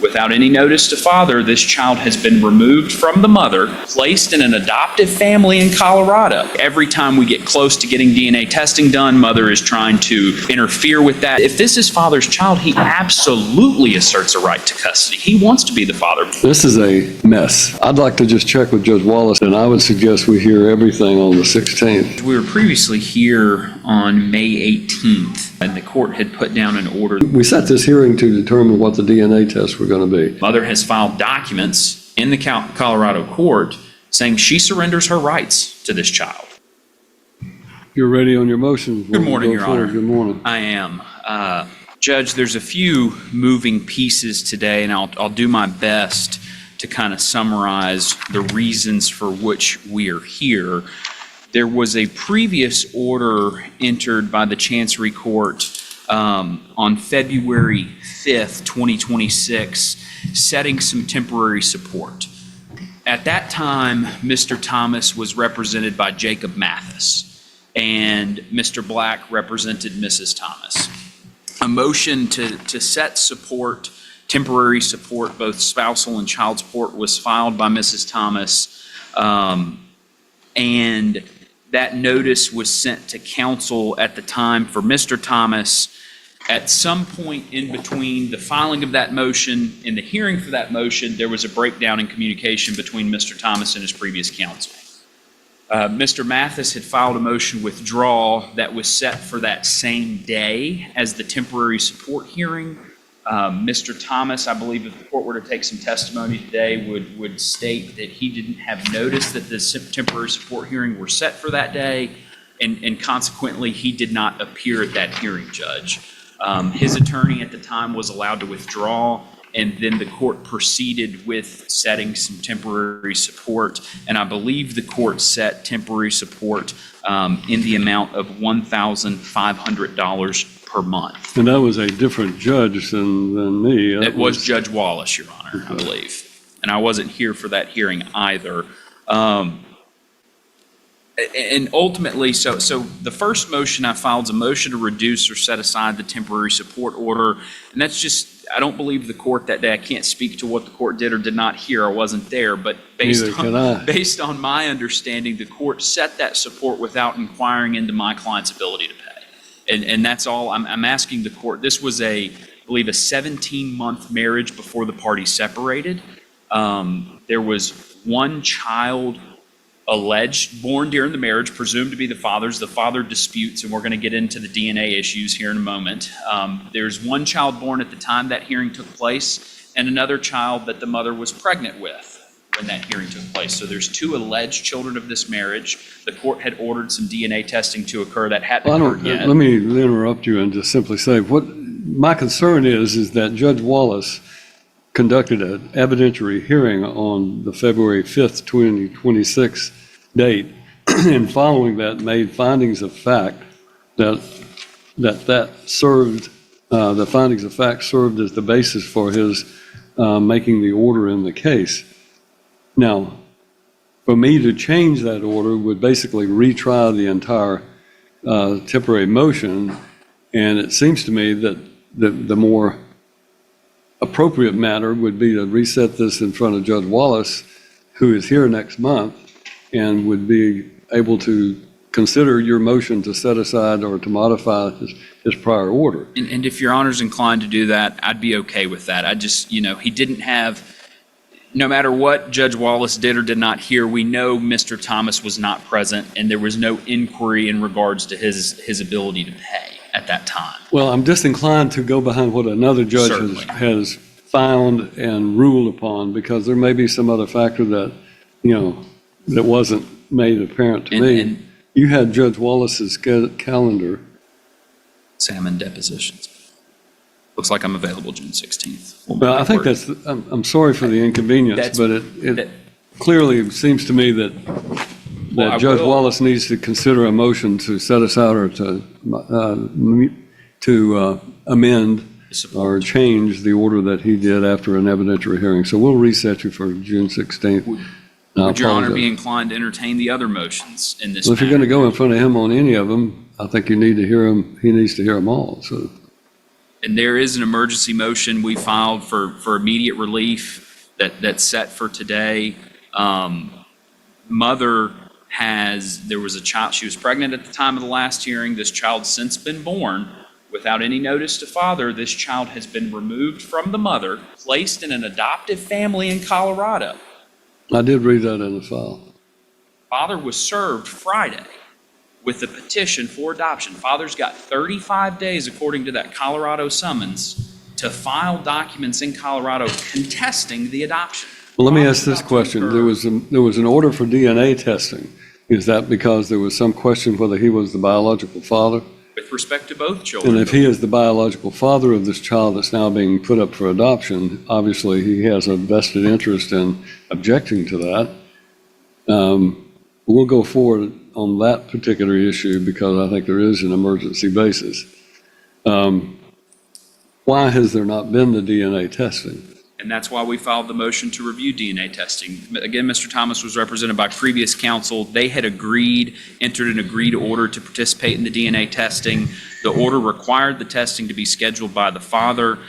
Without any notice to father, this child has been removed from the mother, placed in an adoptive family in Colorado. Every time we get close to getting DNA testing done, mother is trying to interfere with that. If this is father's child, he absolutely asserts a right to custody. He wants to be the father. This is a mess. I'd like to just check with Judge Wallace, and I would suggest we hear everything on the 16th. We were previously here on May 18th, and the court had put down an order. We set this hearing to determine what the DNA tests were going to be. Mother has filed documents in the Colorado court saying she surrenders her rights to this child. You're ready on your motion. Good morning, Your Honor. Good morning. I am. Judge, there's a few moving pieces today, and I'll do my best to kind of summarize the reasons for which we are here. There was a previous order entered by the Chancery Court on February 5th, 2026, setting some temporary support. At that time, Mr. Thomas was represented by Jacob Mathis, and Mr. Black represented Mrs. Thomas. A motion to set support, temporary support, both spousal and child support, was filed by Mrs. Thomas, and that notice was sent to counsel at the time for Mr. Thomas. At some point in between the filing of that motion and the hearing for that motion, there was a breakdown in communication between Mr. Thomas and his previous counsel. Mr. Mathis had filed a motion withdrawal that was set for that same day as the temporary support hearing. Mr. Thomas, I believe if the court were to take some testimony today, would state that he didn't have notice that the temporary support hearing were set for that day, and consequently he did not appear at that hearing, Judge. His attorney at the time was allowed to withdraw, and then the court proceeded with setting some temporary support, and I believe the court set temporary support in the amount of $1,500 per month. And that was a different judge than me. It was Judge Wallace, Your Honor, I believe. And I wasn't here for that hearing either. And ultimately, so the first motion I filed is a motion to reduce or set aside the temporary support order. And that's just, I don't believe the court that day. I can't speak to what the court did or did not hear. I wasn't there. But based on my understanding, the court set that support without inquiring into my client's ability to pay. And that's all I'm asking the court. This was I believe a 17-month marriage before the parties separated. There was one child alleged born during the marriage, presumed to be the father's. The father disputes, and we're going to get into the DNA issues here in a moment. There's one child born at the time that hearing took place, and another child that the mother was pregnant with when that hearing took place. So there's two alleged children of this marriage. The court had ordered some DNA testing to occur that hadn't occurred yet. Let me interrupt you and just simply say, what my concern is that Judge Wallace conducted an evidentiary hearing on the February 5th, 2026 date, and following that made findings of fact that served, the findings of fact served as the basis for his making the order in the case. Now, for me to change that order would basically retry the entire temporary motion, and it seems to me that the more appropriate matter would be to reset this in front of Judge Wallace, who is here next month, and would be able to consider your motion to set aside or to modify his prior order. And if Your Honor's inclined to do that, I'd be okay with that. I just, he didn't have, no matter what Judge Wallace did or did not hear, we know Mr. Thomas was not present, and there was no inquiry in regards to his ability to pay at that time. Well, I'm disinclined to go behind what another judge has found and ruled upon, because there may be some other factor that, that wasn't made apparent to me. You had Judge Wallace's calendar. Salmon depositions. Looks like I'm available June 16th. Well, I think I'm sorry for the inconvenience, but it clearly seems to me that Judge Wallace needs to consider a motion to set aside or to amend or change the order that he did after an evidentiary hearing. So we'll reset you for June 16th. Would Your Honor be inclined to entertain the other motions in this matter? Well, if you're going to go in front of him on any of them, I think you need to hear him. He needs to hear them all. So And there is an emergency motion we filed for immediate relief that's set for today. Mother there was a child, she was pregnant at the time of the last hearing. This child's since been born. Without any notice to father, this child has been removed from the mother, placed in an adoptive family in Colorado. I did read that in the file. Father was served Friday with the petition for adoption. Father's got 35 days, according to that Colorado summons, to file documents in Colorado contesting the adoption. Well, let me ask this question. There was an order for DNA testing. Is that because there was some question whether he was the biological father? With respect to both children. And if he is the biological father of this child that's now being put up for adoption, obviously he has a vested interest in objecting to that. We'll go forward on that particular issue because I think there is an emergency basis. Why has there not been the DNA testing? And that's why we filed the motion to review DNA testing. Again, Mr. Thomas was represented by previous counsel. They had entered an agreed order to participate in the DNA testing. The order required the testing to be scheduled by the father.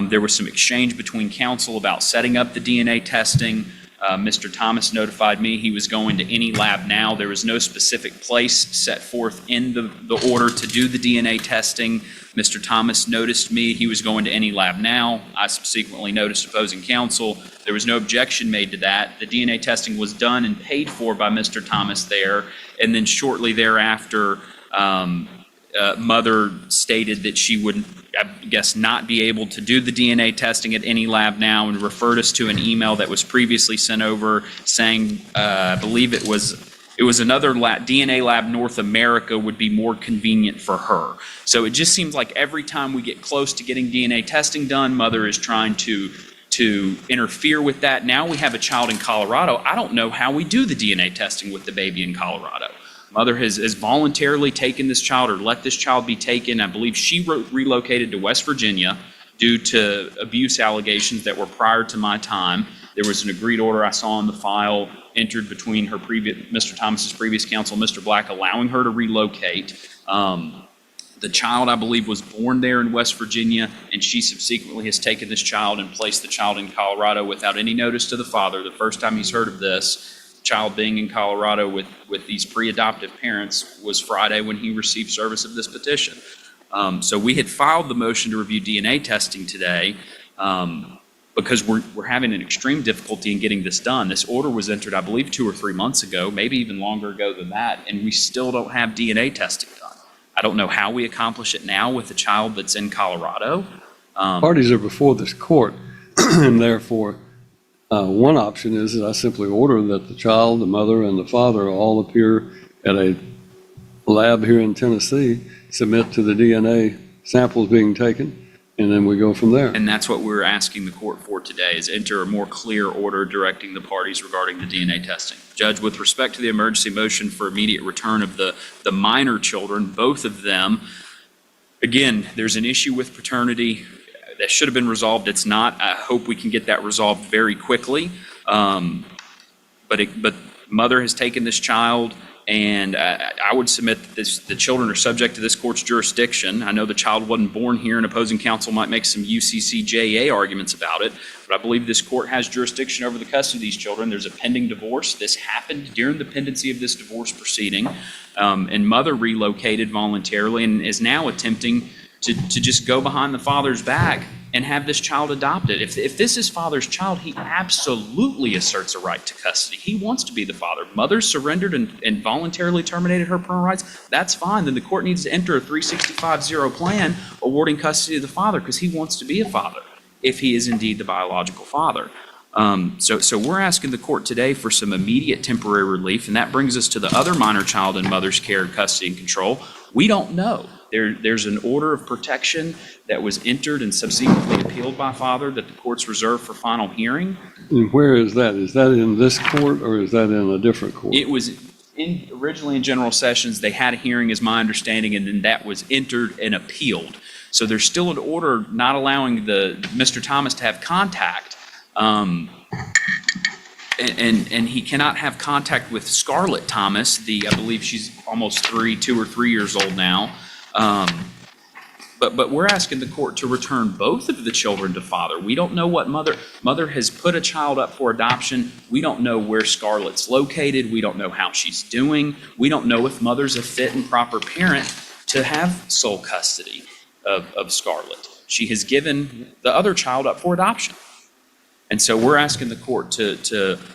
There was some exchange between counsel about setting up the DNA testing. Mr. Thomas notified me he was going to any lab now. There was no specific place set forth in the order to do the DNA testing. Mr. Thomas noticed me. He was going to any lab now. I subsequently noticed opposing counsel. There was no objection made to that. The DNA testing was done and paid for by Mr. Thomas there. And then shortly thereafter, mother stated that she would, I guess, not be able to do the DNA testing at any lab now and referred us to an email that was previously sent over saying, I believe it was another lab, DNA lab North America would be more convenient for her. So it just seems like every time we get close to getting DNA testing done, mother is trying to interfere with that. Now we have a child in Colorado. I don't know how we do the DNA testing with the baby in Colorado. Mother has voluntarily taken this child or let this child be taken. I believe she relocated to West Virginia due to abuse allegations that were prior to my time. There was an agreed order I saw in the file entered between Mr. Thomas's previous counsel, Mr. Black, allowing her to relocate. The child, I believe, was born there in West Virginia, and she subsequently has taken this child and placed the child in Colorado without any notice to the father. The first time he's heard of this child being in Colorado with these pre-adoptive parents was Friday when he received service of this petition. So we had filed the motion to review DNA testing today because we're having an extreme difficulty in getting this done. This order was entered, I believe, 2 or 3 months ago, maybe even longer ago than that, and we still don't have DNA testing done. I don't know how we accomplish it now with a child that's in Colorado. Parties are before this court, and therefore, one option is that I simply order that the child, the mother, and the father all appear at a lab here in Tennessee, submit to the DNA samples being taken, and then we go from there. And that's what we're asking the court for today, is enter a more clear order directing the parties regarding the DNA testing. Judge, with respect to the emergency motion for immediate return of the minor children, both of them, again, there's an issue with paternity that should have been resolved. It's not. I hope we can get that resolved very quickly. But mother has taken this child, and I would submit that the children are subject to this court's jurisdiction. I know the child wasn't born here, and opposing counsel might make some UCCJA arguments about it, but I believe this court has jurisdiction over the custody of these children. There's a pending divorce. This happened during the pendency of this divorce proceeding, and mother relocated voluntarily and is now attempting to just go behind the father's back and have this child adopted. If this is father's child, he absolutely asserts a right to custody. He wants to be the father. Mother surrendered and voluntarily terminated her parental rights. That's fine. Then the court needs to enter a 365-0 plan awarding custody to the father because he wants to be a father if he is indeed the biological father. So we're asking the court today for some immediate temporary relief, and that brings us to the other minor child in mother's care, custody, and control. We don't know. There's an order of protection that was entered and subsequently appealed by father that the court's reserved for final hearing. And where is that? Is that in this court or is that in a different court? It was originally in general sessions. They had a hearing, is my understanding, and then that was entered and appealed. So there's still an order not allowing Mr. Thomas to have contact. And he cannot have contact with Scarlett Thomas. I believe she's almost 2 or 3 years old now. But we're asking the court to return both of the children to father. We don't know what mother has put a child up for adoption. We don't know where Scarlett's located. We don't know how she's doing. We don't know if mother's a fit and proper parent to have sole custody of Scarlett. She has given the other child up for adoption. And so we're asking the court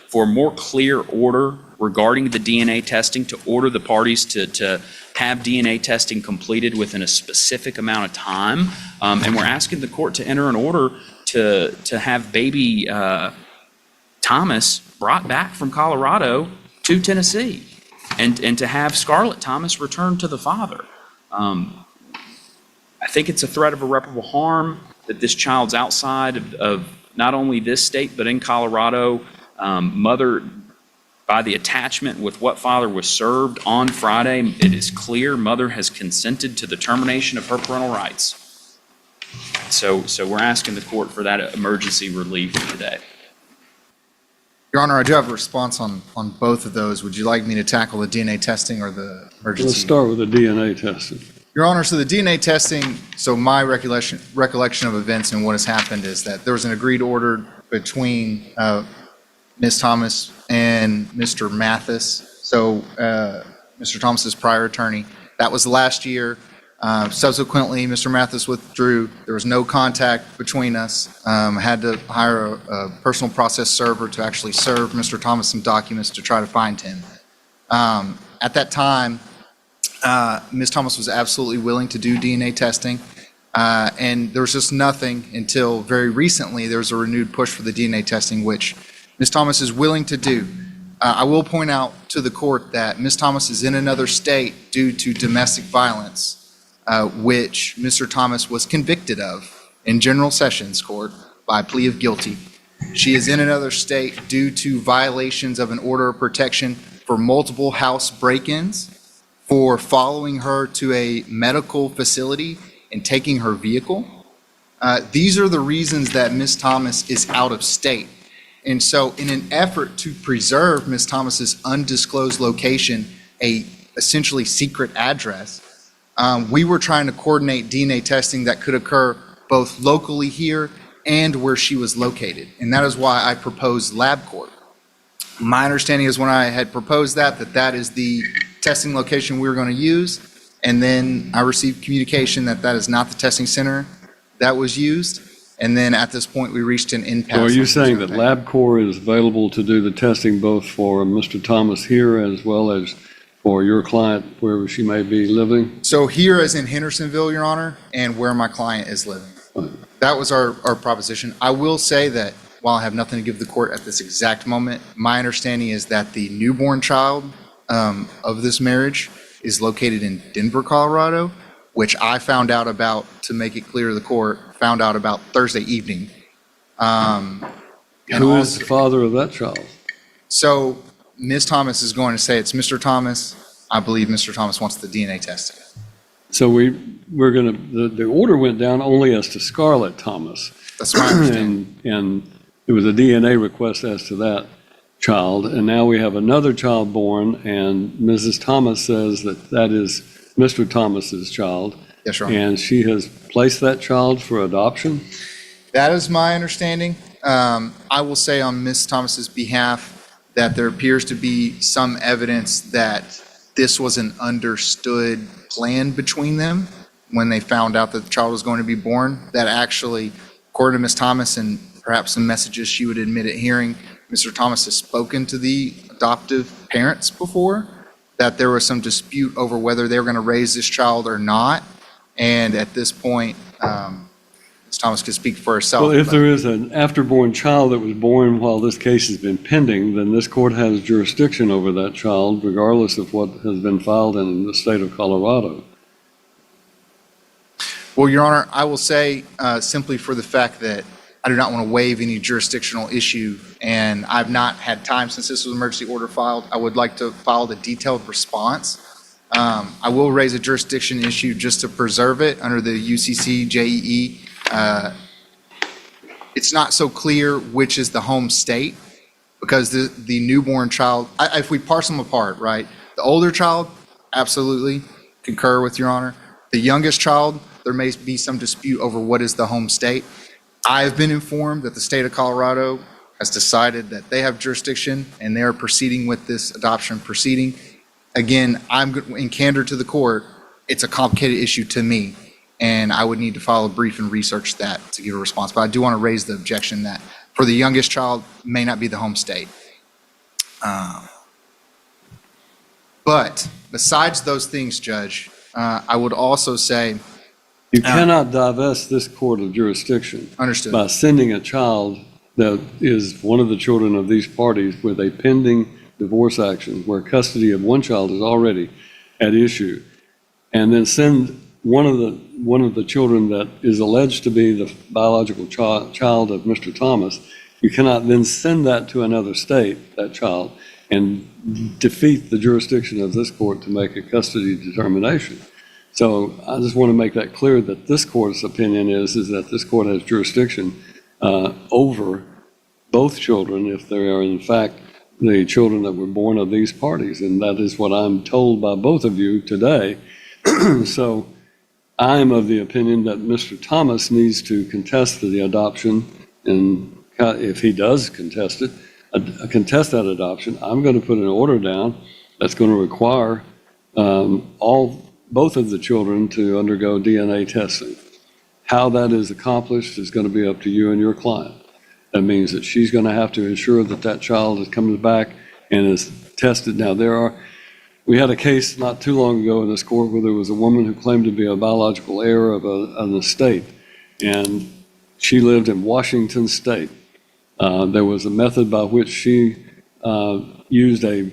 for a more clear order regarding the DNA testing, to order the parties to have DNA testing completed within a specific amount of time. And we're asking the court to enter an order to have baby Thomas brought back from Colorado to Tennessee, and to have Scarlett Thomas returned to the father. I think it's a threat of irreparable harm that this child's outside of not only this state, but in Colorado. Mother, by the attachment with what father was served on Friday, it is clear mother has consented to the termination of her parental rights. So we're asking the court for that emergency relief today. Your Honor, I do have a response on both of those. Would you like me to tackle the DNA testing or the emergency? Let's start with the DNA testing. Your Honor, so the DNA testing, so my recollection of events and what has happened is that there was an agreed order between Ms. Thomas and Mr. Mathis, so Mr. Thomas's prior attorney. That was last year. Subsequently, Mr. Mathis withdrew. There was no contact between us. Had to hire a personal process server to actually serve Mr. Thomas some documents to try to find him. At that time, Ms. Thomas was absolutely willing to do DNA testing, and there was just nothing until very recently. There was a renewed push for the DNA testing, which Ms. Thomas is willing to do. I will point out to the court that Ms. Thomas is in another state due to domestic violence, which Mr. Thomas was convicted of in General Sessions Court by plea of guilty. She is in another state due to violations of an order of protection for multiple house break-ins, for following her to a medical facility and taking her vehicle. These are the reasons that Ms. Thomas is out of state. And so in an effort to preserve Ms. Thomas's undisclosed location, a essentially secret address, we were trying to coordinate DNA testing that could occur both locally here and where she was located. And that is why I proposed LabCorp. My understanding is when I had proposed that is the testing location we were going to use. And then I received communication that is not the testing center that was used. And then at this point, we reached an impasse. So are you saying that LabCorp is available to do the testing both for Mr. Thomas here as well as for your client wherever she may be living? So here as in Hendersonville, Your Honor, and where my client is living. That was our proposition. I will say that while I have nothing to give the court at this exact moment, my understanding is that the newborn child of this marriage is located in Denver, Colorado, which I found out about, to make it clear to the court, found out about Thursday evening. Who is the father of that child? So Ms. Thomas is going to say it's Mr. Thomas. I believe Mr. Thomas wants the DNA testing. So we're going to, the order went down only as to Scarlett Thomas. That's my understanding. And there was a DNA request as to that child. And now we have another child born, and Mrs. Thomas says that is Mr. Thomas's child. Yes, Your Honor. And she has placed that child for adoption? That is my understanding. I will say on Ms. Thomas's behalf that there appears to be some evidence that this was an understood plan between them when they found out that the child was going to be born. That actually, according to Ms. Thomas and perhaps some messages she would admit at hearing, Mr. Thomas has spoken to the adoptive parents before, that there was some dispute over whether they were going to raise this child or not. And at this point, Ms. Thomas could speak for herself. Well, if there is an afterborn child that was born while this case has been pending, then this court has jurisdiction over that child regardless of what has been filed in the state of Colorado. Well, Your Honor, I will say simply for the fact that I do not want to waive any jurisdictional issue, and I've not had time since this was an emergency order filed. I would like to file the detailed response. I will raise a jurisdiction issue just to preserve it under the UCC JEE. It's not so clear which is the home state because the newborn child, if we parse them apart, right? The older child, absolutely concur with Your Honor. The youngest child, there may be some dispute over what is the home state. I have been informed that the state of Colorado has decided that they have jurisdiction and they are proceeding with this adoption proceeding. Again, in candor to the court, it's a complicated issue to me, and I would need to file a brief and research that to give a response. But I do want to raise the objection that for the youngest child may not be the home state. But besides those things, Judge, I would also say. You cannot divest this court of jurisdiction. Understood. By sending a child that is one of the children of these parties with a pending divorce action where custody of one child is already at issue, and then send one of the children that is alleged to be the biological child of Mr. Thomas. You cannot then send that to another state, that child, and defeat the jurisdiction of this court to make a custody determination. So I just want to make that clear that this court's opinion is that this court has jurisdiction over both children if they are in fact the children that were born of these parties. And that is what I'm told by both of you today. So I'm of the opinion that Mr. Thomas needs to contest the adoption, and if he does contest it, contest that adoption, I'm going to put an order down that's going to require both of the children to undergo DNA testing. How that is accomplished is going to be up to you and your client. That means that she's going to have to ensure that that child is coming back and is tested. Now, we had a case not too long ago in this court where there was a woman who claimed to be a biological heir of an estate, and she lived in Washington State. There was a method by which she used a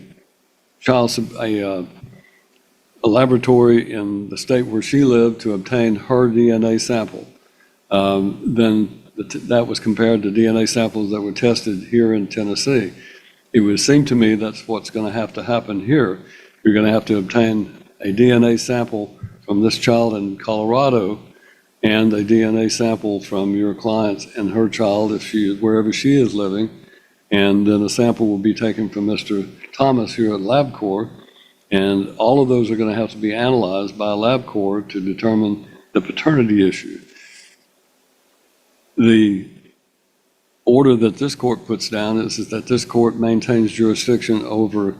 laboratory in the state where she lived to obtain her DNA sample. Then that was compared to DNA samples that were tested here in Tennessee. It would seem to me that's what's going to have to happen here. You're going to have to obtain a DNA sample from this child in Colorado and a DNA sample from your client and her child wherever she is living. And then a sample will be taken from Mr. Thomas here at LabCorp. And all of those are going to have to be analyzed by LabCorp to determine the paternity issue. The order that this court puts down is that this court maintains jurisdiction over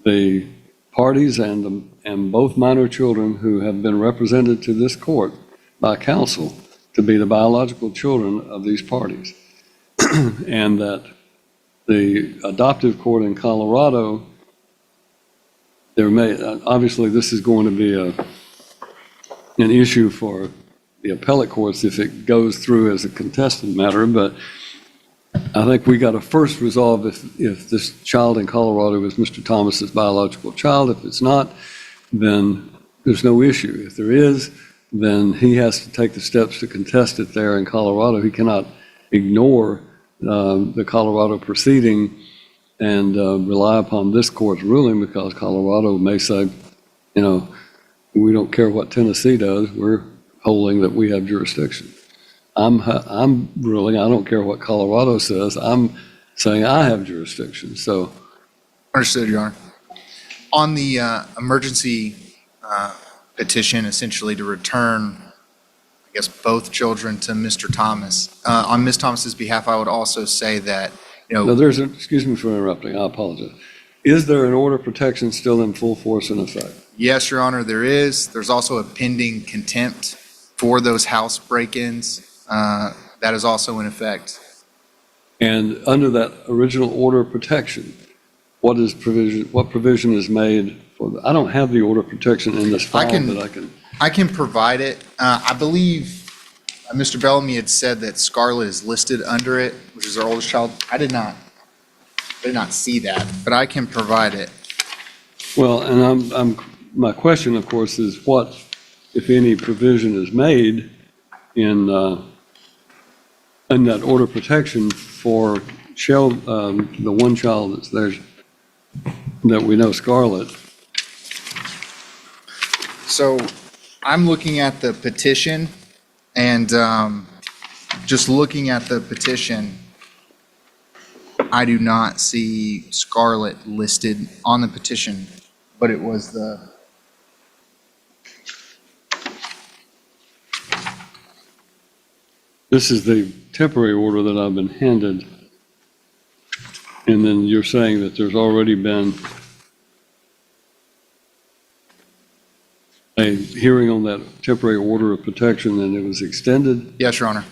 the parties and both minor children who have been represented to this court by counsel to be the biological children of these parties. And that the adoptive court in Colorado, obviously this is going to be an issue for the appellate courts if it goes through as a contested matter, but I think we got to first resolve if this child in Colorado is Mr. Thomas's biological child. If it's not, then there's no issue. If there is, then he has to take the steps to contest it there in Colorado. He cannot ignore the Colorado proceeding and rely upon this court's ruling, because Colorado may say, we don't care what Tennessee does, we're holding that we have jurisdiction. I'm ruling, I don't care what Colorado says, I'm saying I have jurisdiction, so. Understood, Your Honor. On the emergency petition, essentially to return, I guess, both children to Mr. Thomas, on Ms. Thomas's behalf, I would also say that, No, excuse me for interrupting, I apologize. Is there an order of protection still in full force and effect? Yes, Your Honor, there is. There's also a pending contempt for those house break-ins. That is also in effect. And under that original order of protection, what provision is made for I don't have the order of protection in this file that I can. I can provide it. I believe Mr. Bellamy had said that Scarlett is listed under it, which is our oldest child. I did not see that, but I can provide it. Well, and my question, of course, is what, if any, provision is made in that order of protection for the one child that's there that we know, Scarlett. So I'm looking at the petition, and just looking at the petition, I do not see Scarlett listed on the petition, but it was this is the temporary order that I've been handed. And then you're saying that there's already been a hearing on that temporary order of protection and it was extended? Yes, Your Honor.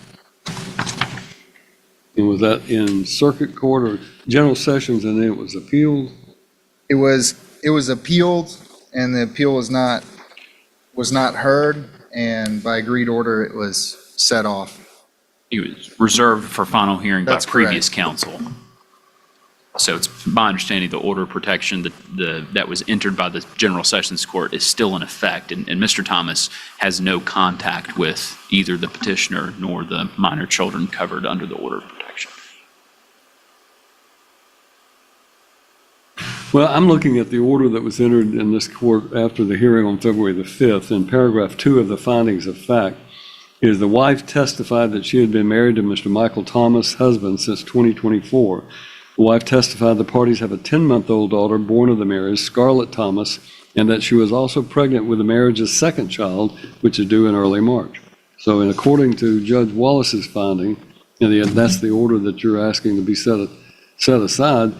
And was that in circuit court or general sessions and then it was appealed? It was appealed, and the appeal was not heard, and by agreed order, it was set off. It was reserved for final hearing by That's previous correct. counsel. So it's my understanding the order of protection that was entered by the General Sessions Court is still in effect, and Mr. Thomas has no contact with either the petitioner nor the minor children covered under the order of protection. Well, I'm looking at the order that was entered in this court after the hearing on February the 5th. In paragraph 2 of the findings of fact is the wife testified that she had been married to Mr. Michael Thomas, husband, since 2024. The wife testified the parties have a 10-month-old daughter born of the marriage, Scarlett Thomas, and that she was also pregnant with the marriage's second child, which is due in early March. So according to Judge Wallace's finding, and that's the order that you're asking to be set aside,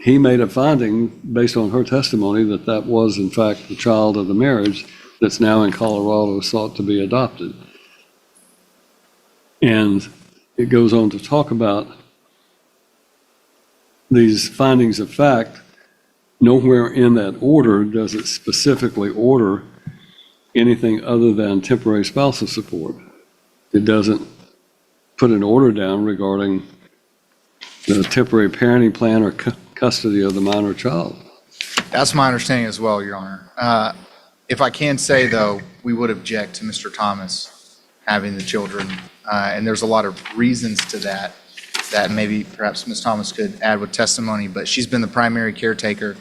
he made a finding based on her testimony that that was in fact the child of the marriage that's now in Colorado sought to be adopted. And it goes on to talk about these findings of fact. Nowhere in that order does it specifically order anything other than temporary spousal support. It doesn't put an order down regarding the temporary parenting plan or custody of the minor child. That's my understanding as well, Your Honor. If I can say, though, we would object to Mr. Thomas having the children, and there's a lot of reasons to that maybe perhaps Ms. Thomas could add with testimony, but she's been the primary caretaker.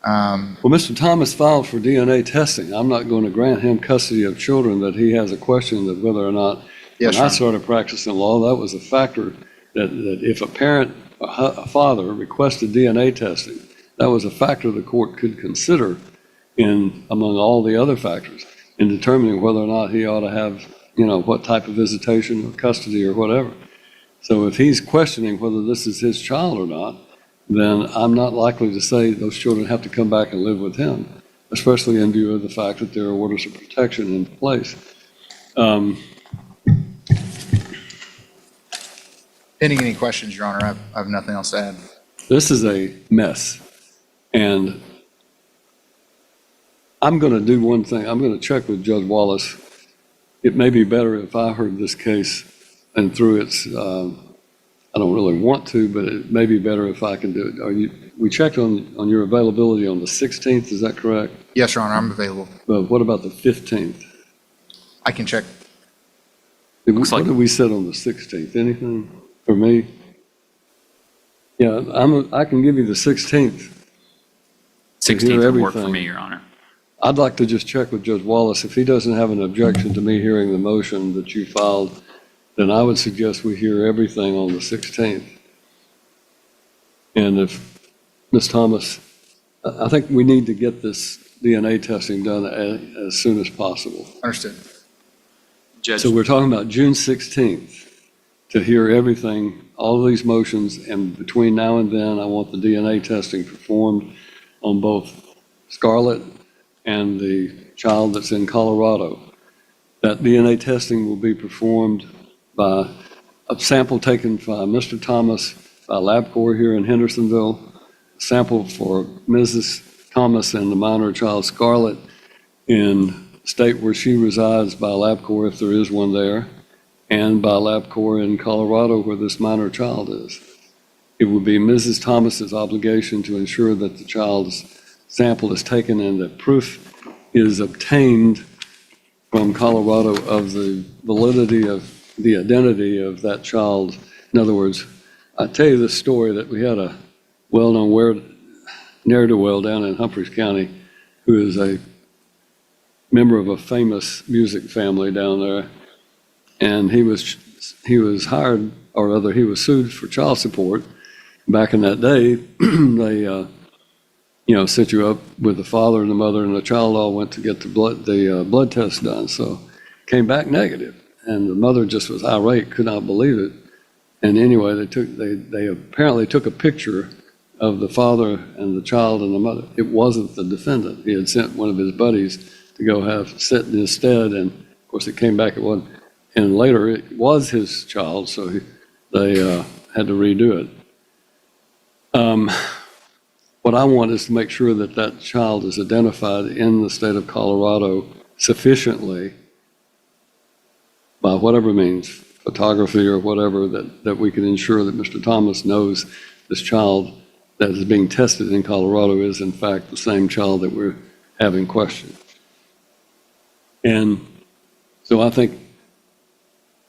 Well, Mr. Thomas filed for DNA testing. I'm not going to grant him custody of children that he has a question that whether or not, Yes, when Your I Honor. started practicing law, that was a factor that if a parent, a father requested DNA testing, that was a factor the court could consider among all the other factors in determining whether or not he ought to have, what type of visitation or custody or whatever. So if he's questioning whether this is his child or not, then I'm not likely to say those children have to come back and live with him, especially in view of the fact that there are orders of protection in place. Pending any questions, Your Honor, I have nothing else to add. This is a mess. And I'm going to do one thing. I'm going to check with Judge Wallace. It may be better if I heard this case and through its, I don't really want to, but it may be better if I can do it. We checked on your availability on the 16th, is that correct? Yes, Your Honor, I'm available. But what about the 15th? I can check. Looks like- What did we set on the 16th? Anything for me? Yeah, I can give you the 16th. 16th would work for everything. me, Your Honor. I'd like to just check with Judge Wallace. If he doesn't have an objection to me hearing the motion that you filed, then I would suggest we hear everything on the 16th. And if Ms. Thomas, I think we need to get this DNA testing done as soon as possible. Understood. Judge, So we're talking about June 16th to hear everything, all of these motions, and between now and then, I want the DNA testing performed on both Scarlett and the child that's in Colorado. That DNA testing will be performed by a sample taken by Mr. Thomas by LabCorp here in Hendersonville, a sample for Mrs. Thomas and the minor child Scarlett in the state where she resides by LabCorp, if there is one there, and by LabCorp in Colorado where this minor child is. It would be Mrs. Thomas's obligation to ensure that the child's sample is taken and that proof is obtained from Colorado of the validity of the identity of that child. In other words, I tell you this story that we had a well-known ne'er-do-well down in Humphreys County who is a member of a famous music family down there. And he was hired, or rather he was sued for child support. Back in that day, they set you up with the father and the mother, and the child all went to get the blood test done. So came back negative. and the mother just was irate, could not believe it. And anyway, they apparently took a picture of the father and the child and the mother. It wasn't the defendant. He had sent one of his buddies to go sit in his stead, and of course it came back it wasn't. And later it was his child, so they had to redo it. What I want is to make sure that that child is identified in the state of Colorado sufficiently by whatever means, photography or whatever, that we can ensure that Mr. Thomas knows this child that is being tested in Colorado is in fact the same child that we're having questioned. And so I think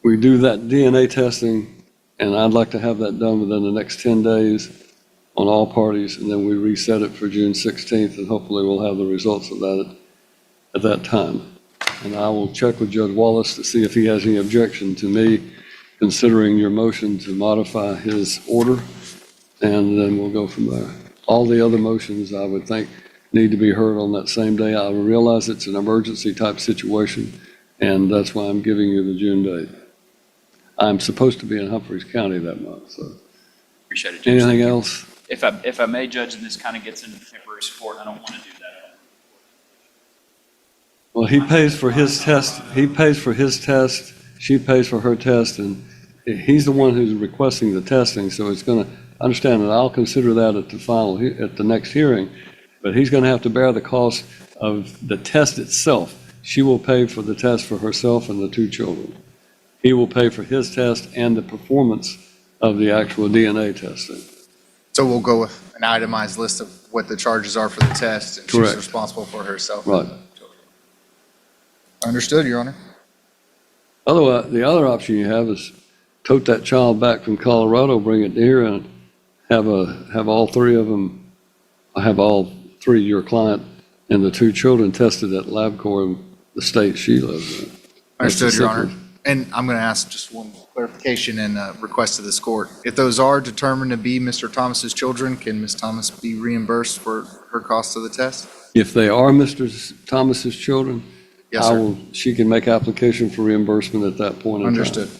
we do that DNA testing, and I'd like to have that done within the next 10 days on all parties, and then we reset it for June 16th, and hopefully we'll have the results of that at that time. And I will check with Judge Wallace to see if he has any objection to me considering your motion to modify his order, and then we'll go from there. All the other motions, I would think, need to be heard on that same day. I realize it's an emergency type situation, and that's why I'm giving you the June date. I'm supposed to be in Humphreys County that month, so. Appreciate it, Judge. Anything else? If I may, Judge, and this kind of gets into temporary support, I don't want to do that. Well, he pays for his test. He pays for his test. She pays for her test, and he's the one who's requesting the testing. So it's going to understand that I'll consider that at the next hearing, but he's going to have to bear the cost of the test itself. She will pay for the test for herself and the two children. He will pay for his test and the performance of the actual DNA testing. So we'll go with an itemized list of what the charges are for the test, and Correct. she's responsible for herself. Right. Understood, Your Honor. Otherwise, the other option you have is tote that child back from Colorado, bring it here, and have all three of them, have all three, your client and the two children, tested at LabCorp in the state she lives in. Understood, Your Honor. simple. And I'm going to ask just one clarification and request to this court. If those are determined to be Mr. Thomas's children, can Ms. Thomas be reimbursed for her cost of the test? If they are Mr. Thomas's children, Yes, sir. she can make application for reimbursement at that point in time. Understood.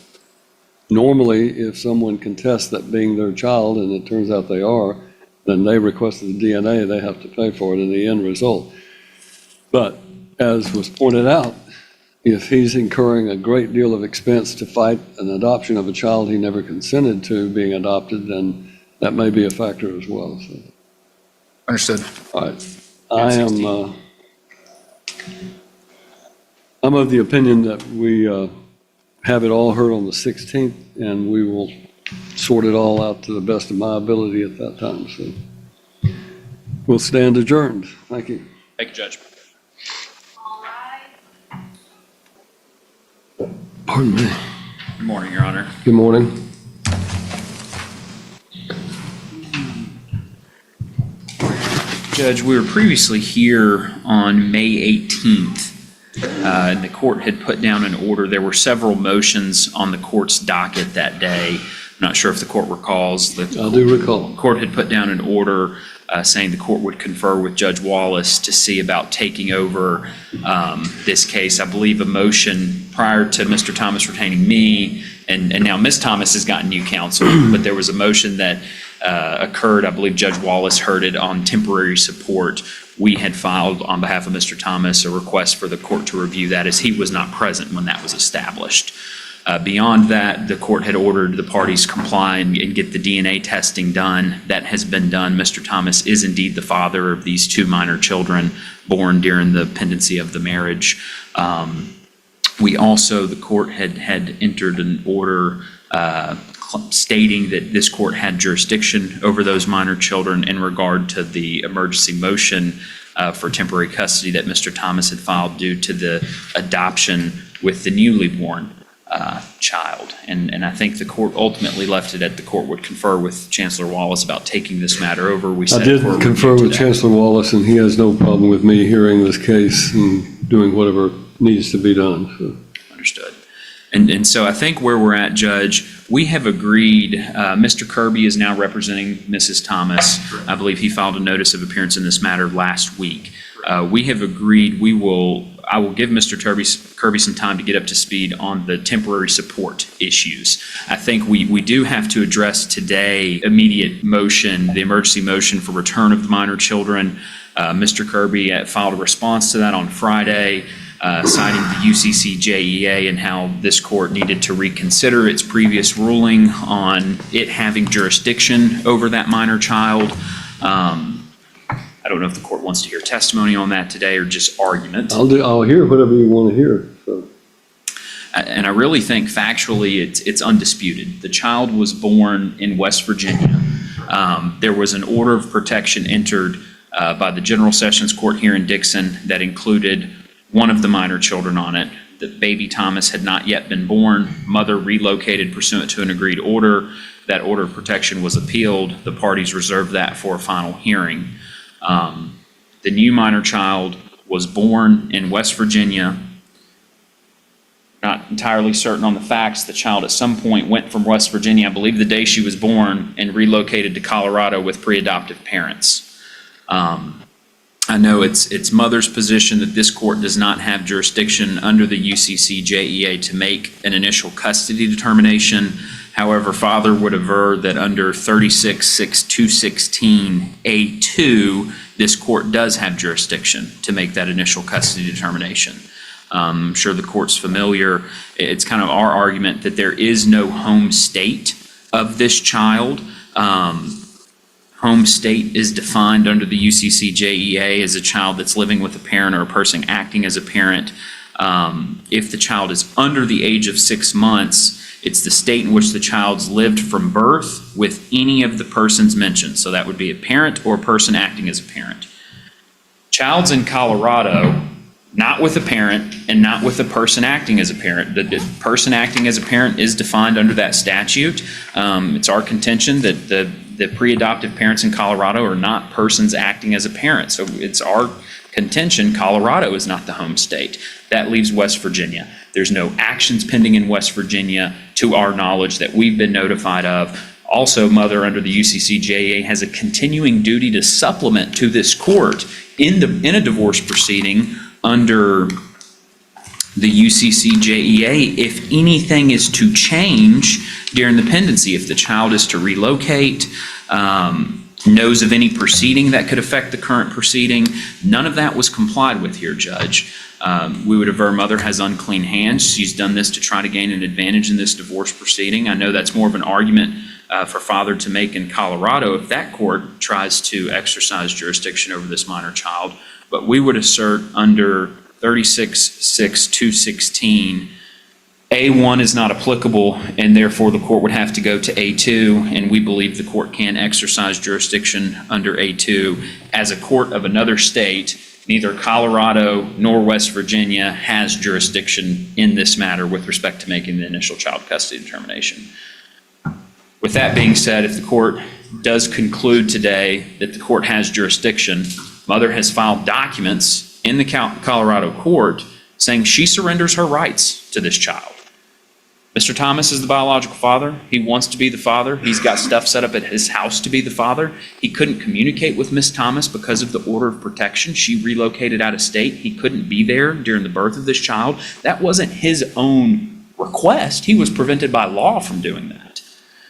Normally, if someone contests that being their child, and it turns out they are, then they requested the DNA, they have to pay for it in the end result. But as was pointed out, if he's incurring a great deal of expense to fight an adoption of a child he never consented to being adopted, then that may be a factor as well. So, Understood. all right. I'm of the opinion that we have it all heard on the 16th, and we will sort it all out to the best of my ability at that time. So we'll stand adjourned. Thank you. Thank you, Judge. Pardon me. Good morning, Your Honor. Good morning. Judge, we were previously here on May 18th, and the court had put down an order. There were several motions on the court's docket that day. I'm not sure if the court recalls. I do recall. The court had put down an order saying the court would confer with Judge Wallace to see about taking over this case. I believe a motion prior to Mr. Thomas retaining me, and now Ms. Thomas has gotten new counsel, but there was a motion that occurred. I believe Judge Wallace heard it on temporary support. We had filed on behalf of Mr. Thomas a request for the court to review that, as he was not present when that was established. Beyond that, the court had ordered the parties comply and get the DNA testing done. That has been done. Mr. Thomas is indeed the father of these two minor children born during the pendency of the marriage. We also, the court had entered an order stating that this court had jurisdiction over those minor children in regard to the emergency motion for temporary custody that Mr. Thomas had filed due to the adoption with the newly born child. And I think the court ultimately left it at the court would confer with Chancellor Wallace about taking this matter over. We I set did for a confer review with today. Chancellor Wallace, and he has no problem with me hearing this case and doing whatever needs to be done. So. Understood. And so I think where we're at, Judge, we have agreed, Mr. Kirby is now representing Mrs. Thomas. I believe he filed a notice of appearance in this matter last week. We have agreed I will give Mr. Kirby some time to get up to speed on the temporary support issues. I think we do have to address today immediate motion, the emergency motion for return of the minor children. Mr. Kirby filed a response to that on Friday, citing the UCC JEA and how this court needed to reconsider its previous ruling on it having jurisdiction over that minor child. I don't know if the court wants to hear testimony on that today or just argument. I'll hear whatever you want to hear. So. And I really think factually it's undisputed. The child was born in West Virginia. There was an order of protection entered by the General Sessions Court here in Dixon that included one of the minor children on it. The baby Thomas had not yet been born. Mother relocated pursuant to an agreed order. That order of protection was appealed. The parties reserved that for a final hearing. The new minor child was born in West Virginia. Not entirely certain on the facts. The child at some point went from West Virginia, I believe the day she was born, and relocated to Colorado with pre-adoptive parents. I know it's mother's position that this court does not have jurisdiction under the UCC JEA to make an initial custody determination. However, father would aver that under 36-6216A2, this court does have jurisdiction to make that initial custody determination. I'm sure the court's familiar. It's kind of our argument that there is no home state of this child. Home state is defined under the UCC JEA as a child that's living with a parent or a person acting as a parent. If the child is under the age of 6 months, it's the state in which the child's lived from birth with any of the persons mentioned. So that would be a parent or a person acting as a parent. Child's in Colorado, not with a parent and not with a person acting as a parent. The person acting as a parent is defined under that statute. It's our contention that the pre-adoptive parents in Colorado are not persons acting as a parent. So it's our contention Colorado is not the home state. That leaves West Virginia. There's no actions pending in West Virginia to our knowledge that we've been notified of. Also, mother under the UCC JEA has a continuing duty to supplement to this court in a divorce proceeding under the UCC JEA if anything is to change during the pendency. If the child is to relocate, knows of any proceeding that could affect the current proceeding, none of that was complied with here, Judge. We would aver mother has unclean hands. She's done this to try to gain an advantage in this divorce proceeding. I know that's more of an argument for father to make in Colorado if that court tries to exercise jurisdiction over this minor child. But we would assert under 36-6216, A1 is not applicable, and therefore the court would have to go to A2, and we believe the court can exercise jurisdiction under A2. As a court of another state, neither Colorado nor West Virginia has jurisdiction in this matter with respect to making the initial child custody determination. With that being said, if the court does conclude today that the court has jurisdiction, mother has filed documents in the Colorado court saying she surrenders her rights to this child. Mr. Thomas is the biological father. He wants to be the father. He's got stuff set up at his house to be the father. He couldn't communicate with Miss Thomas because of the order of protection. She relocated out of state. He couldn't be there during the birth of this child. That wasn't his own request. He was prevented by law from doing that.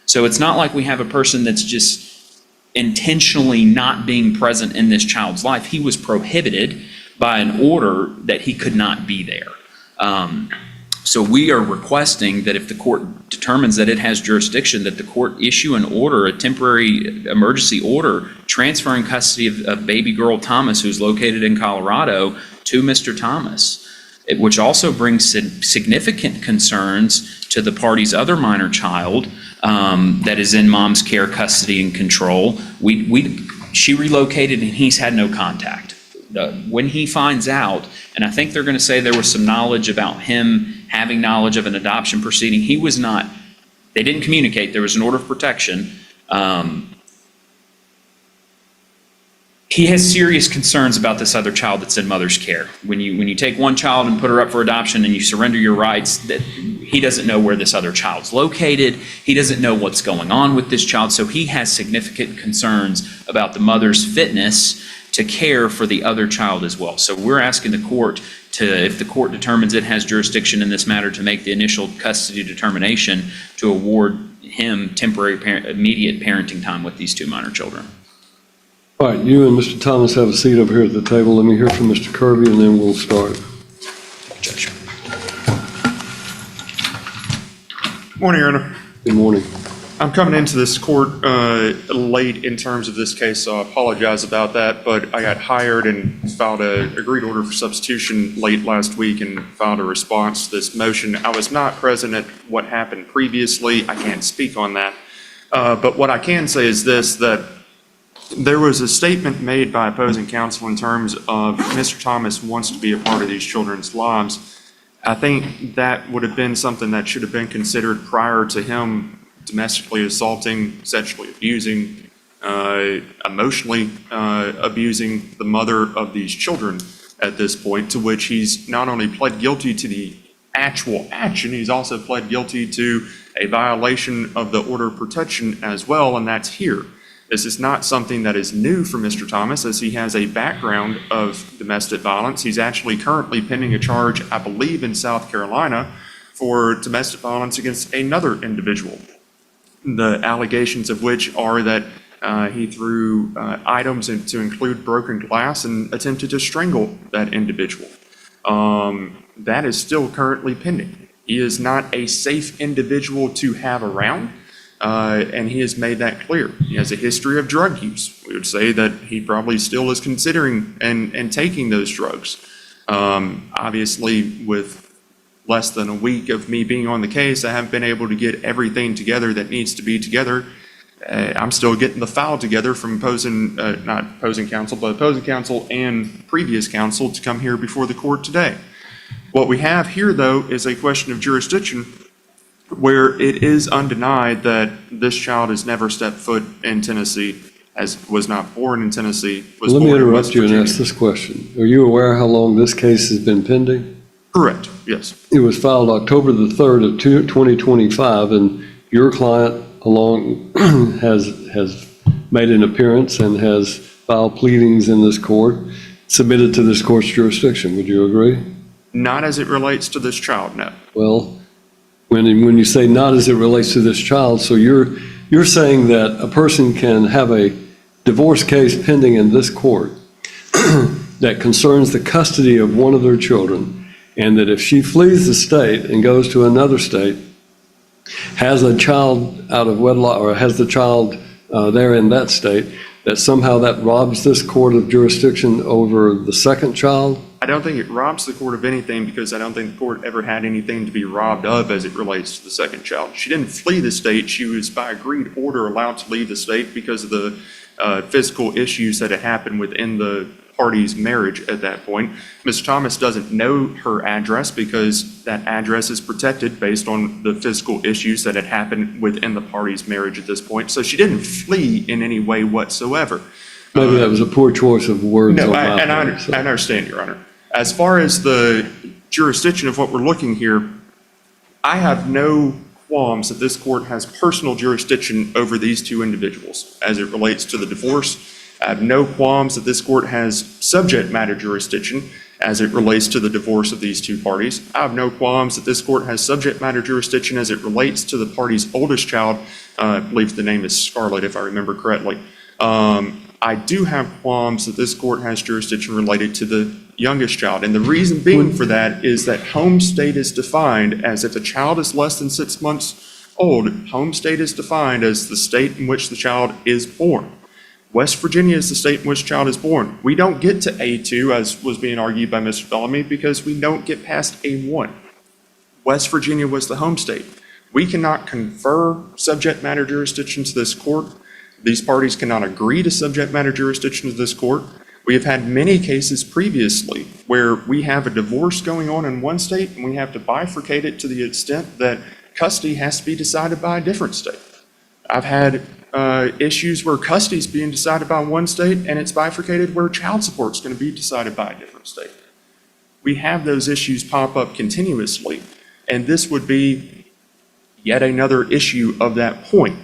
So it's not like we have a person that's just intentionally not being present in this child's life. He was prohibited by an order that he could not be there. So we are requesting that if the court determines that it has jurisdiction, that the court issue an order, a temporary emergency order, transferring custody of baby girl Thomas, who's located in Colorado, to Mr. Thomas, which also brings significant concerns to the party's other minor child that is in mom's care, custody, and control. She relocated and he's had no contact. When he finds out, and I think they're going to say there was some knowledge about him having knowledge of an adoption proceeding, he was not, they didn't communicate, there was an order of protection. He has serious concerns about this other child that's in mother's care. When you take one child and put her up for adoption and you surrender your rights, that he doesn't know where this other child's located. He doesn't know what's going on with this child. So he has significant concerns about the mother's fitness to care for the other child as well. So we're asking the court if the court determines it has jurisdiction in this matter, to make the initial custody determination to award him temporary immediate parenting time with these two minor children. All right, you and Mr. Thomas have a seat over here at the table. Let me hear from Mr. Kirby, and then we'll start. Judge. Morning, Your Honor. Good morning. I'm coming into this court late in terms of this case, so I apologize about that, but I got hired and filed an agreed order for substitution late last week and filed a response to this motion. I was not present at what happened previously. I can't speak on that. But what I can say is this, that there was a statement made by opposing counsel in terms of Mr. Thomas wants to be a part of these children's lives. I think that would have been something that should have been considered prior to him domestically assaulting, sexually abusing, emotionally abusing the mother of these children at this point, to which he's not only pled guilty to the actual action, he's also pled guilty to a violation of the order of protection as well, and that's here. This is not something that is new for Mr. Thomas, as he has a background of domestic violence. He's actually currently pending a charge, I believe, in South Carolina for domestic violence against another individual. The allegations of which are that he threw items to include broken glass and attempted to strangle that individual. That is still currently pending. He is not a safe individual to have around, and he has made that clear. He has a history of drug use. We would say that he probably still is considering and taking those drugs. Obviously, with less than a week of me being on the case, I haven't been able to get everything together that needs to be together. I'm still getting the file together from not opposing counsel, but opposing counsel and previous counsel to come here before the court today. What we have here, though, is a question of jurisdiction where it is undenied that this child has never stepped foot in Tennessee, was not born in Tennessee, was Let me born in interrupt West you and Virginia. ask this question. Are you aware how long this case has been pending? Correct, yes. It was filed October the 3rd of 2025, and your client has made an appearance and has filed pleadings in this court, submitted to this court's jurisdiction. Would you agree? Not as it relates to this child, no. Well, when you say not as it relates to this child, so you're saying that a person can have a divorce case pending in this court that concerns the custody of one of their children, and that if she flees the state and goes to another state, has a child out of wedlock, or has the child there in that state, that somehow that robs this court of jurisdiction over the second child? I don't think it robs the court of anything, because I don't think the court ever had anything to be robbed of as it relates to the second child. She didn't flee the state. She was, by agreed order, allowed to leave the state because of the physical issues that had happened within the party's marriage at that point. Mr. Thomas doesn't know her address because that address is protected based on the physical issues that had happened within the party's marriage at this point. So she didn't flee in any way whatsoever. Maybe that was a poor choice of words. No, on my I part, so. understand, Your Honor. As far as the jurisdiction of what we're looking here, I have no qualms that this court has personal jurisdiction over these two individuals as it relates to the divorce. I have no qualms that this court has subject matter jurisdiction as it relates to the divorce of these two parties. I have no qualms that this court has subject matter jurisdiction as it relates to the party's oldest child. I believe the name is Scarlett, if I remember correctly. I do have qualms that this court has jurisdiction related to the youngest child. And the reason being for that is that home state is defined as, if a child is less than 6 months old, home state is defined as the state in which the child is born. West Virginia is the state in which the child is born. We don't get to A2, as was being argued by Mr. Bellamy, because we don't get past A1. West Virginia was the home state. We cannot confer subject matter jurisdiction to this court. These parties cannot agree to subject matter jurisdiction to this court. We have had many cases previously where we have a divorce going on in one state and we have to bifurcate it to the extent that custody has to be decided by a different state. I've had issues where custody is being decided by one state and it's bifurcated where child support is going to be decided by a different state. We have those issues pop up continuously, and this would be yet another issue of that point.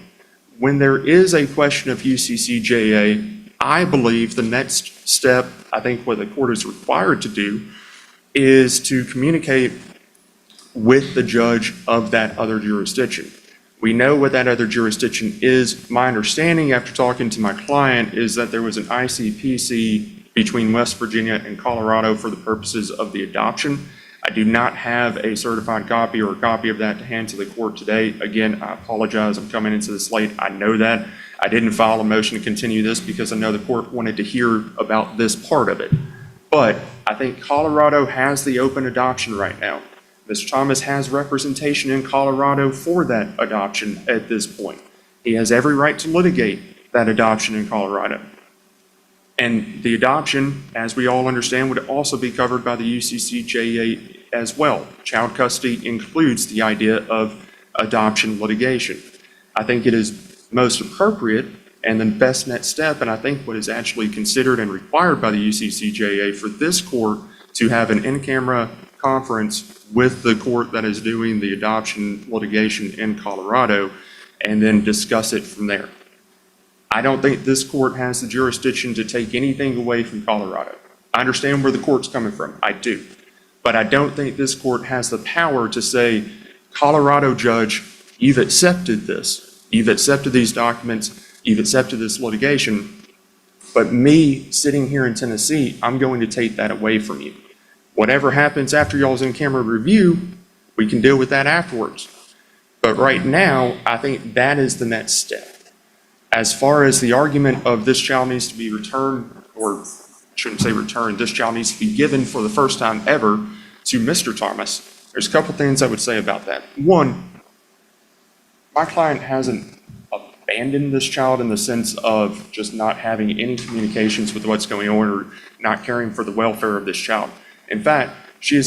When there is a question of UCCJA, I believe the next step, I think what the court is required to do, is to communicate with the judge of that other jurisdiction. We know what that other jurisdiction is. My understanding after talking to my client is that there was an ICPC between West Virginia and Colorado for the purposes of the adoption. I do not have a certified copy or a copy of that to hand to the court today. Again, I apologize, I'm coming into this late. I know that. I didn't file a motion to continue this because I know the court wanted to hear about this part of it. But I think Colorado has the open adoption right now. Mr. Thomas has representation in Colorado for that adoption at this point. He has every right to litigate that adoption in Colorado. And the adoption, as we all understand, would also be covered by the UCCJA as well. Child custody includes the idea of adoption litigation. I think it is most appropriate and the best next step, and I think what is actually considered and required by the UCCJA for this court to have an in-camera conference with the court that is doing the adoption litigation in Colorado and then discuss it from there. I don't think this court has the jurisdiction to take anything away from Colorado. I understand where the court's coming from, I do. But I don't think this court has the power to say, Colorado judge, you've accepted this. You've accepted these documents, you've accepted this litigation, but me sitting here in Tennessee, I'm going to take that away from you. Whatever happens after y'all's in-camera review, we can deal with that afterwards. But right now, I think that is the next step. As far as the argument of this child needs to be returned, or shouldn't say returned, this child needs to be given for the first time ever to Mr. Thomas, there's a couple things I would say about that. One, my client hasn't abandoned this child in the sense of just not having any communications with what's going on or not caring for the welfare of this child. In fact, she is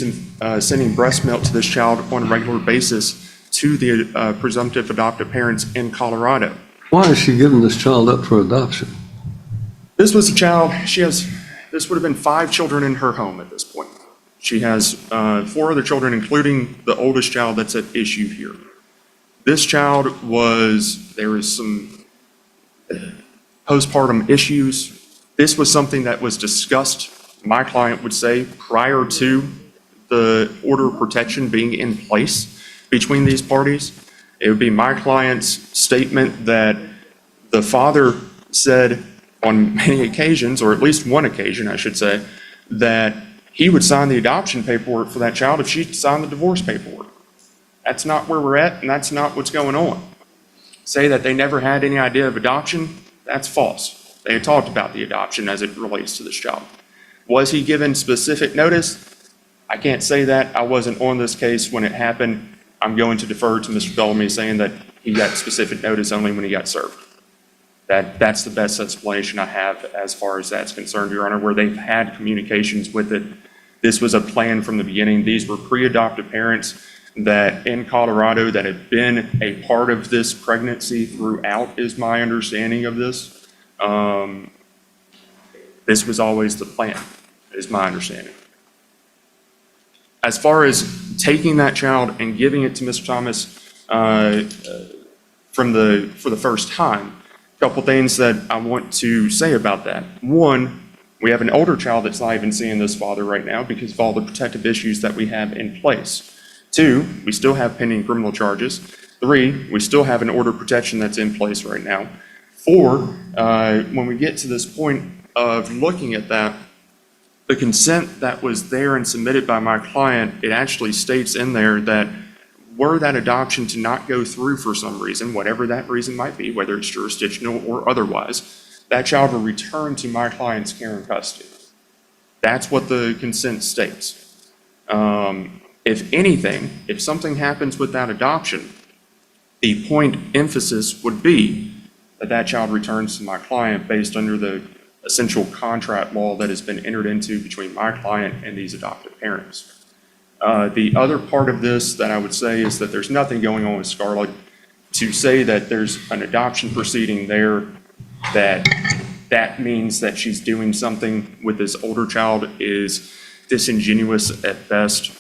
sending breast milk to this child on a regular basis to the presumptive adoptive parents in Colorado. Why is she giving this child up for adoption? This was a child, this would have been 5 children in her home at this point. She has 4 other children, including the oldest child that's at issue here. This child there was some postpartum issues. This was something that was discussed, my client would say, prior to the order of protection being in place between these parties. It would be my client's statement that the father said on many occasions, or at least one occasion, I should say, that he would sign the adoption paperwork for that child if she signed the divorce paperwork. That's not where we're at, and that's not what's going on. Say that they never had any idea of adoption, that's false. They had talked about the adoption as it relates to this child. Was he given specific notice? I can't say that. I wasn't on this case when it happened. I'm going to defer to Mr. Bellamy saying that he got specific notice only when he got served. That's the best explanation I have as far as that's concerned, Your Honor, where they've had communications with it. This was a plan from the beginning. These were pre-adoptive parents that in Colorado that had been a part of this pregnancy throughout, is my understanding of this. This was always the plan, is my understanding. As far as taking that child and giving it to Mr. Thomas for the first time, a couple things that I want to say about that. One, we have an older child that's not even seeing this father right now because of all the protective issues that we have in place. 2, we still have pending criminal charges. 3, we still have an order of protection that's in place right now. 4, when we get to this point of looking at that, the consent that was there and submitted by my client, it actually states in there that were that adoption to not go through for some reason, whatever that reason might be, whether it's jurisdictional or otherwise, that child will return to my client's care and custody. That's what the consent states. If anything, if something happens with that adoption, the point emphasis would be that that child returns to my client based under the essential contract law that has been entered into between my client and these adoptive parents. The other part of this that I would say is that there's nothing going on with Scarlett. To say that there's an adoption proceeding there, that means that she's doing something with this older child is disingenuous at best.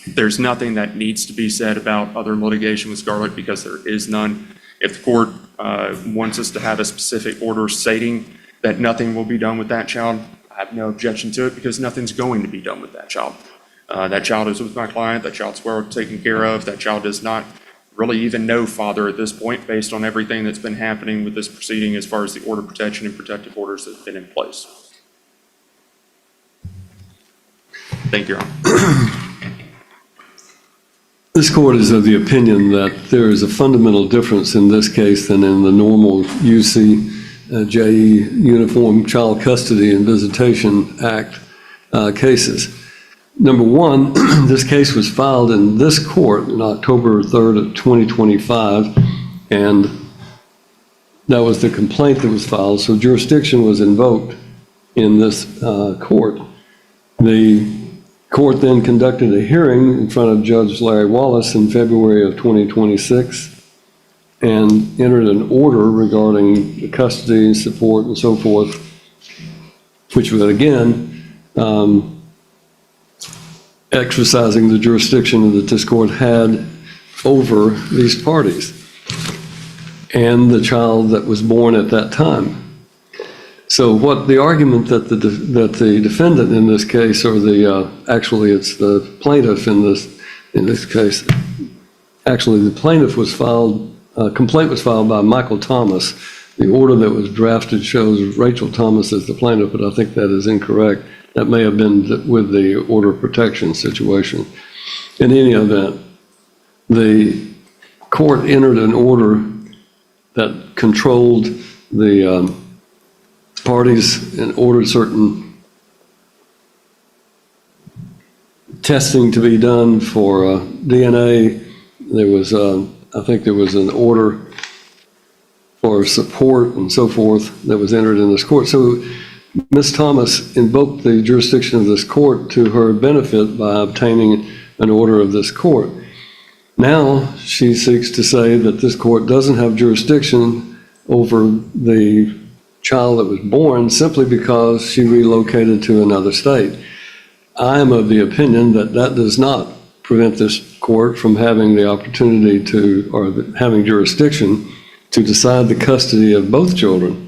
There's nothing that needs to be said about other litigation with Scarlett because there is none. If the court wants us to have a specific order stating that nothing will be done with that child, I have no objection to it because nothing's going to be done with that child. That child is with my client, that child's well taken care of, that child does not really even know father at this point based on everything that's been happening with this proceeding as far as the order of protection and protective orders that have been in place. Thank you, Your Honor. This court is of the opinion that there is a fundamental difference in this case than in the normal UCJE Uniform Child Custody and Visitation Act cases. Number one, this case was filed in this court on October 3rd of 2025, and that was the complaint that was filed, so jurisdiction was invoked in this court. The court then conducted a hearing in front of Judge Larry Wallace in February of 2026 and entered an order regarding the custody, support, and so forth, which was again exercising the jurisdiction that this court had over these parties and the child that was born at that time. So what the argument that the defendant in this case, or actually it's the plaintiff in this case, actually the plaintiff was filed, a complaint was filed by Michael Thomas. The order that was drafted shows Rachel Thomas as the plaintiff, but I think that is incorrect. That may have been with the order of protection situation. In any event, the court entered an order that controlled the parties and ordered certain testing to be done for DNA. There was, I think there was an order for support and so forth that was entered in this court. So Ms. Thomas invoked the jurisdiction of this court to her benefit by obtaining an order of this court. Now she seeks to say that this court doesn't have jurisdiction over the child that was born simply because she relocated to another state. I am of the opinion that that does not prevent this court from having the opportunity to, or having jurisdiction to decide the custody of both children.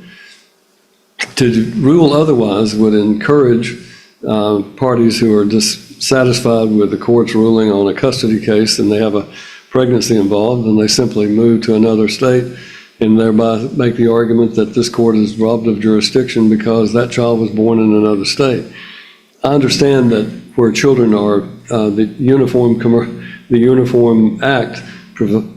To rule otherwise would encourage parties who are dissatisfied with the court's ruling on a custody case and they have a pregnancy involved and they simply move to another state and thereby make the argument that this court is robbed of jurisdiction because that child was born in another state. I understand that where children are, the Uniform Act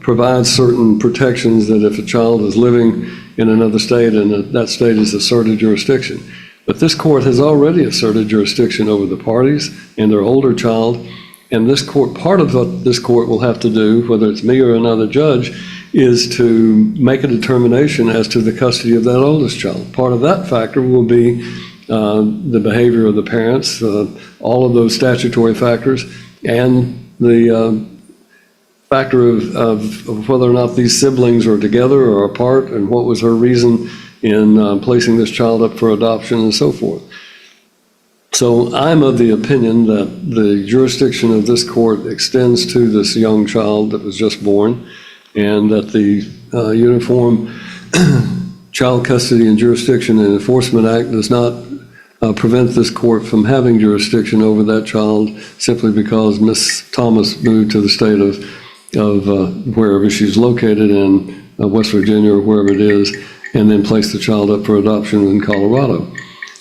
provides certain protections that if a child is living in another state and that state is asserted jurisdiction. But this court has already asserted jurisdiction over the parties and their older child, and this court, part of what this court will have to do, whether it's me or another judge, is to make a determination as to the custody of that oldest child. Part of that factor will be the behavior of the parents, all of those statutory factors, and the factor of whether or not these siblings are together or apart, and what was her reason in placing this child up for adoption and so forth. So I'm of the opinion that the jurisdiction of this court extends to this young child that was just born, and that the Uniform Child Custody and Jurisdiction and Enforcement Act does not prevent this court from having jurisdiction over that child simply because Ms. Thomas moved to the state of wherever she's located in West Virginia or wherever it is, and then placed the child up for adoption in Colorado.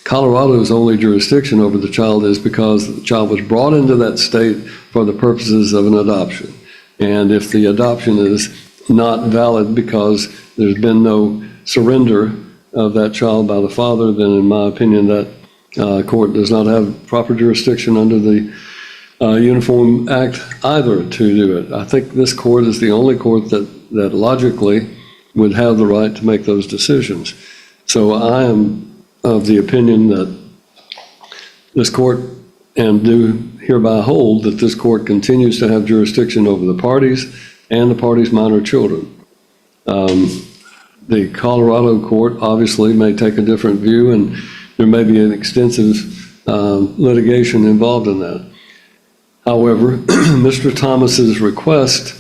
Colorado's only jurisdiction over the child is because the child was brought into that state for the purposes of an adoption. And if the adoption is not valid because there's been no surrender of that child by the father, then in my opinion, that court does not have proper jurisdiction under the Uniform Act either to do it. I think this court is the only court that logically would have the right to make those decisions. So I am of the opinion that this court, and do hereby hold that this court continues to have jurisdiction over the parties and the parties' minor children. The Colorado court obviously may take a different view, and there may be an extensive litigation involved in that. However, Mr. Thomas's request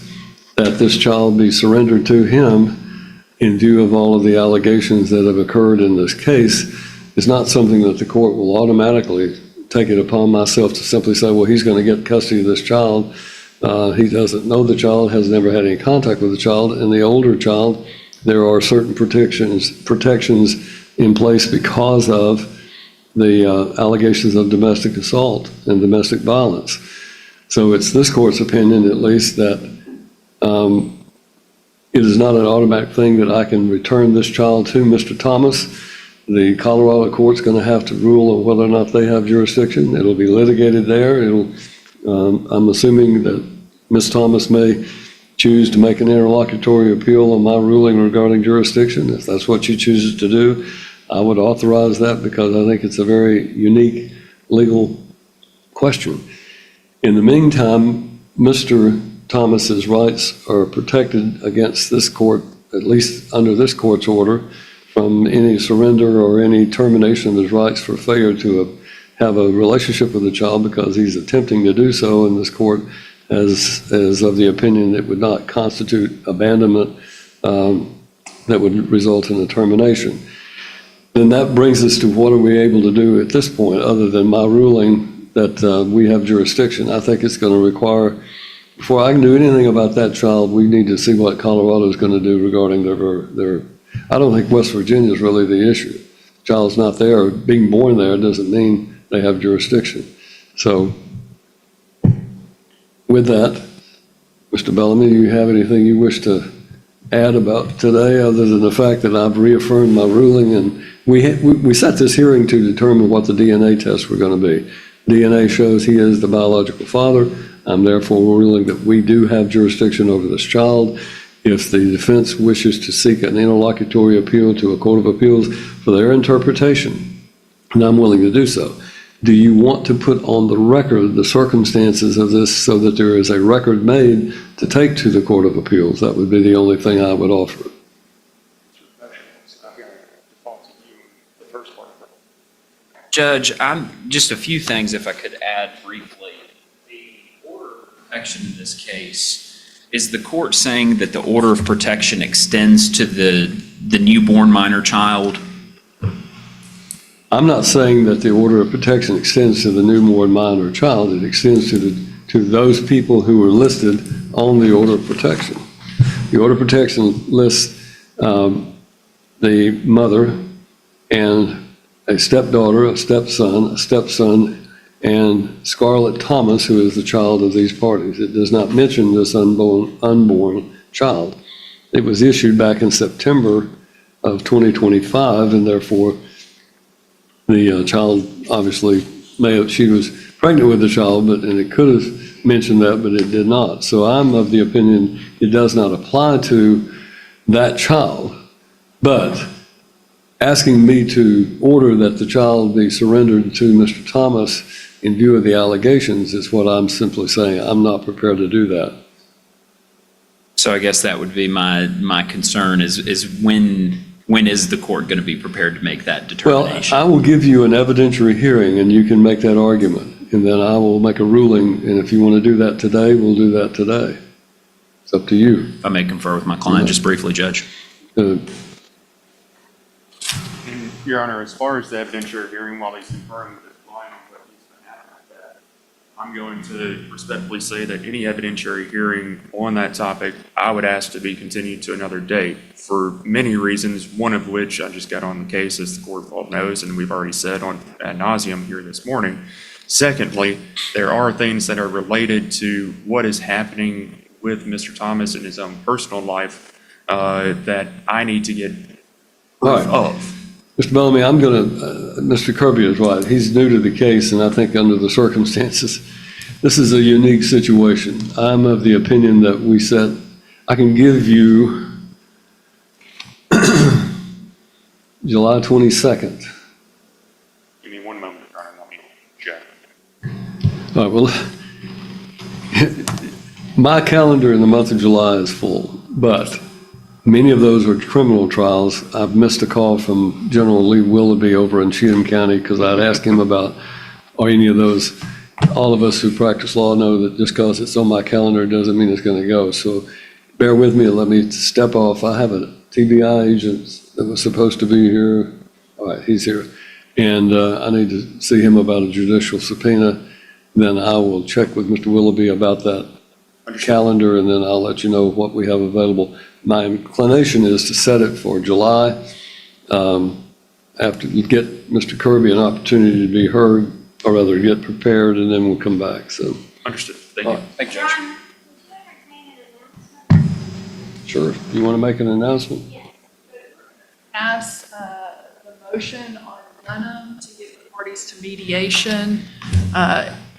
that this child be surrendered to him in view of all of the allegations that have occurred in this case is not something that the court will automatically take it upon myself to simply say, well, he's going to get custody of this child. He doesn't know the child, has never had any contact with the child. And the older child, there are certain protections in place because of the allegations of domestic assault and domestic violence. So it's this court's opinion, at least, that it is not an automatic thing that I can return this child to Mr. Thomas. The Colorado court's going to have to rule on whether or not they have jurisdiction. It'll be litigated there. I'm assuming that Ms. Thomas may choose to make an interlocutory appeal on my ruling regarding jurisdiction. If that's what she chooses to do, I would authorize that because I think it's a very unique legal question. In the meantime, Mr. Thomas's rights are protected against this court, at least under this court's order, from any surrender or any termination of his rights for failure to have a relationship with the child because he's attempting to do so, and this court is of the opinion it would not constitute abandonment that would result in a termination. Then that brings us to what are we able to do at this point, other than my ruling that we have jurisdiction. I think it's going to require, before I can do anything about that child, we need to see what Colorado is going to do regarding their. I don't think West Virginia is really the issue. The child's not there. Being born there doesn't mean they have jurisdiction. So with that, Mr. Bellamy, do you have anything you wish to add about today other than the fact that I've reaffirmed my ruling? And we set this hearing to determine what the DNA tests were going to be. DNA shows he is the biological father. I'm therefore ruling that we do have jurisdiction over this child. If the defense wishes to seek an interlocutory appeal to a court of appeals for their interpretation, and I'm willing to do so, do you want to put on the record the circumstances of this so that there is a record made to take to the court of appeals? That would be the only thing I would offer. Judge, just a few things if I could add briefly. The order of protection in this case, is the court saying that the order of protection extends to the newborn minor child? I'm not saying that the order of protection extends to the newborn minor child. It extends to those people who were listed on the order of protection. The order of protection lists the mother and a stepdaughter, a stepson, and Scarlett Thomas, who is the child of these parties. It does not mention this unborn child. It was issued back in September of 2025, and therefore the child obviously she was pregnant with the child, and it could have mentioned that, but it did not. So I'm of the opinion it does not apply to that child, but asking me to order that the child be surrendered to Mr. Thomas in view of the allegations is what I'm simply saying. I'm not prepared to do that. So I guess that would be my concern is when is the court going to be prepared to make that determination? Well, I will give you an evidentiary hearing and you can make that argument, and then I will make a ruling, and if you want to do that today, we'll do that today. It's up to you. If I may confer with my client just briefly, Judge. Your Honor, as far as the evidentiary hearing, while he's conferring with his client on what he's been at like that, I'm going to respectfully say that any evidentiary hearing on that topic, I would ask to be continued to another date for many reasons, one of which I just got on the case, as the court all knows, and we've already said ad nauseum here this morning. Secondly, there are things that are related to what is happening with Mr. Thomas in his own personal life that I need to get proof of. Mr. Bellamy, I'm going to, Mr. Kirby is right. He's new to the case, and I think under the circumstances, this is a unique situation. I'm of the opinion that we said, I can give you July 22nd. Give me one moment, Your Honor, let me check. All right, well, my calendar in the month of July is full, but many of those are criminal trials. I've missed a call from General Lee Willoughby over in Cheatham County because I'd asked him about, are any of those, all of us who practice law know that just because it's on my calendar doesn't mean it's going to go. So bear with me and let me step off. I have a TBI agent that was supposed to be here. All right, he's here. and I need to see him about a judicial subpoena. Then I will check with Mr. Willoughby about that calendar, and then I'll let you know what we have available. My inclination is to set it for July, after you get Mr. Kirby an opportunity to be heard, or rather get prepared, and then we'll come back, so. Understood. Thank All you. right. Thank you, Judge. John, would you entertain an announcement? Sure. You want to make an announcement? Pass the motion on Dunham to get the parties to mediation.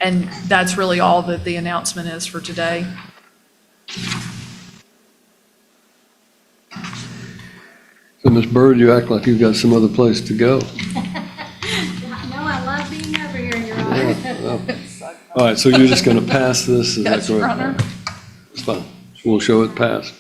And that's really all that the announcement is for today. So, Ms. Byrd, you act like you've got some other place to go. No, I love being over here, Your Honor. All right, so you're just going to pass this? Is that Yes, Your correct? Honor. It's fine. We'll show it passed.